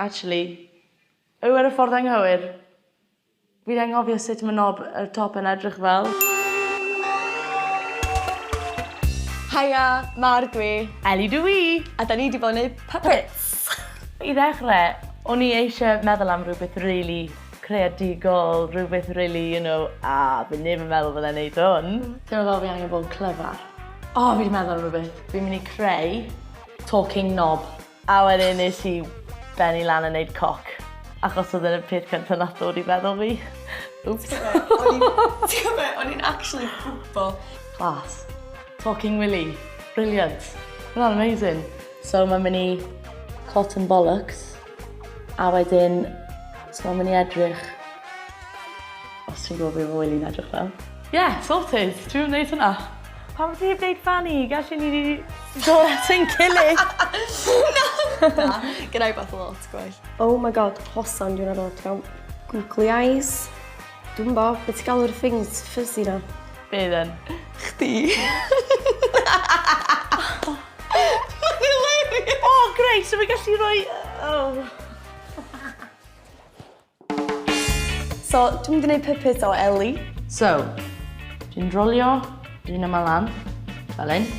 Actually, yw ar y ffordd anghywir? Fi'n anghofio sut mae nob y top yn edrych fel. Haia, Mar dwi. Eli dwi. A da ni wedi bod yn gwneud puppets. I ddechrau, o'n i eisiau meddwl am rhywbeth really creadigol, rhywbeth really, fi'n neb yn meddwl fydda'n neud hwn. Dyma fel fi angen bod yn clyfar. Fi wedi meddwl am rhywbeth. Fi'n mynd i creu talking knob. A wedyn nes i benni lan yn neud coc. Achos oedd yn y peth cyntaf nath ddod i feddwl fi. Oops. O'n i'n actually gwybod. Class. Talking Willy. Brilliant. Hwnna'n amazing. So mae'n mynd i cotton bollocks. A wedyn, so mae'n mynd i edrych. Os ti'n gwybod beth mae Willy'n edrych fel. Yeah, sorted. Dwi'n wneud hwnna. Pam ti'n gwneud fanny? Gallu ni dod at yn gilydd. Na, gyda i beth lot gwell. Oh my god, hosan dwi'n arod gael googly eyes. Dwi'n bo, beth ti'n gael o'r things fuzzy na? Be then? Chdi. Mae'n hilarious! Oh, great, so fi gallu rhoi... So, dwi'n mynd i wneud puppet o Eli. So, dwi'n drolio, dwi'n yma lan, fel un.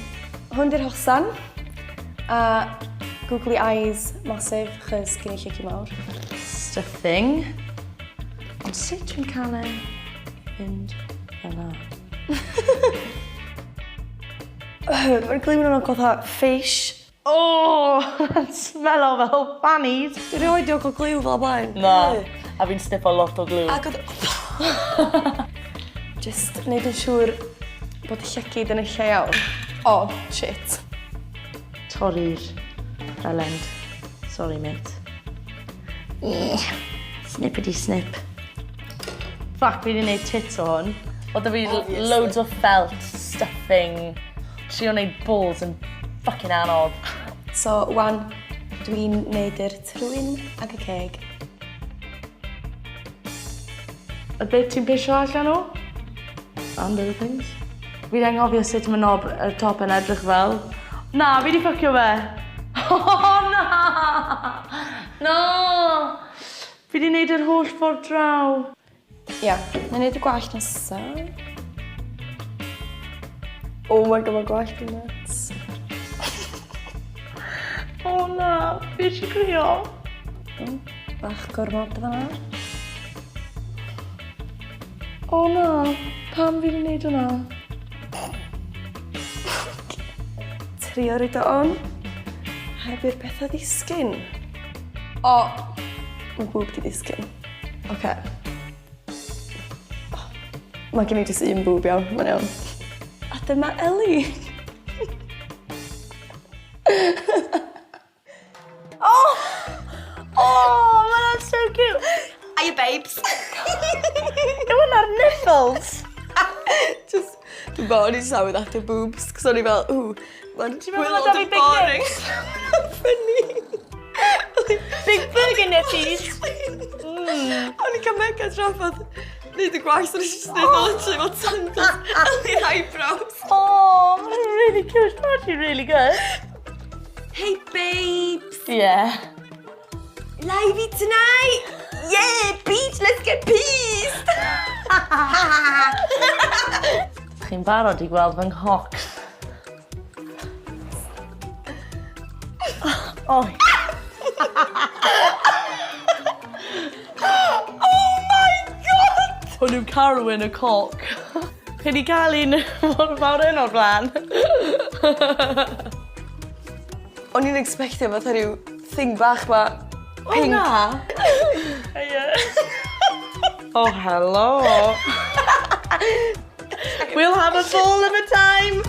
Hwn di'r hosan. A googly eyes masif, chys gen i llici mawr. Stuffing. Ond sut dwi'n cael e fynd fel na? Mae'r glim yn o'n fish. Oh, yn smelo fel fannies. Dwi'n rhoi diolch o gliw fel blaen. Na, a fi'n sniffo lot o glw. Ac oedd... Just wneud yn siŵr bod y llygyd yn eich iawn. Oh, shit. Torri'r felend. Sorry, mate. Snippity snip. Fuck, fi wedi gwneud tits o hwn. Oedd fi loads o felt, stuffing, trio wneud balls yn fucking anodd. So, wan, dwi'n wneud i'r trwyn ac y ceg. Y bit ti'n pisio allan o? And other things. Fi'n anghofio sut mae nob y top yn edrych fel. Na, fi wedi ffucio fe. Oh, na! No! Fi wedi gwneud yr holl ffordd draw. Ia, na'n wneud y gwallt nesaf. Oh my god, mae gwallt yn nuts. Oh na, fi eisiau crio. Bach gormod fan'na. Oh na, pam fi wedi gwneud hwnna? Trio rhaid o on. Heb i'r pethau ddisgyn. O, mae bwb di ddisgyn. Oce. Mae gen i jyst un bwb iawn, mae'n iawn. A dyma Eli. Oh, that's so cute. Hiya, babes. Yw hwnna'r nipples? Just, dwi'n bod, o'n i jyst awydd at y boobs, cos o'n i fel, mae'n meddwl bod 'da fi big nips? Funny. Big burger nippies. O'n i'n cael mega trafod neud y gwaith, o'n i jyst neud o literally fel tangles yn i'r eyebrows. Oh, that's really cute. It's actually really good. Hey, babes. Yeah. Livey tonight. Yeah, beach, let's get peased. Chi'n barod i gweld fy nghoc? Oh. Oh my god! O'n nhw'n carwyn y coc. Chi di cael un mor un o'r blaen. O'n i'n expectio fatha rhyw thing bach ma pink. O na! Oh, hello. We'll have a ball of a time.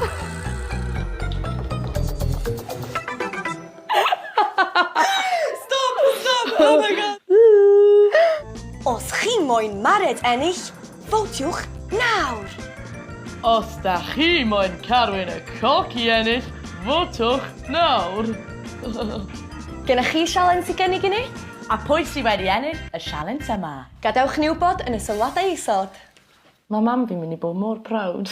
Stop! Oh my god! Os chi moyn mared ennill, fotiwch nawr. Os da chi moyn carwyn y coc I ennill, fotwch nawr. Gennych chi sialens I gynnig I ni? A pwy sy wedi ennill y sialens yma? Gadewch ni wybod yn y sylwadau isod. Mae mam fi'n mynd I bod mor proud.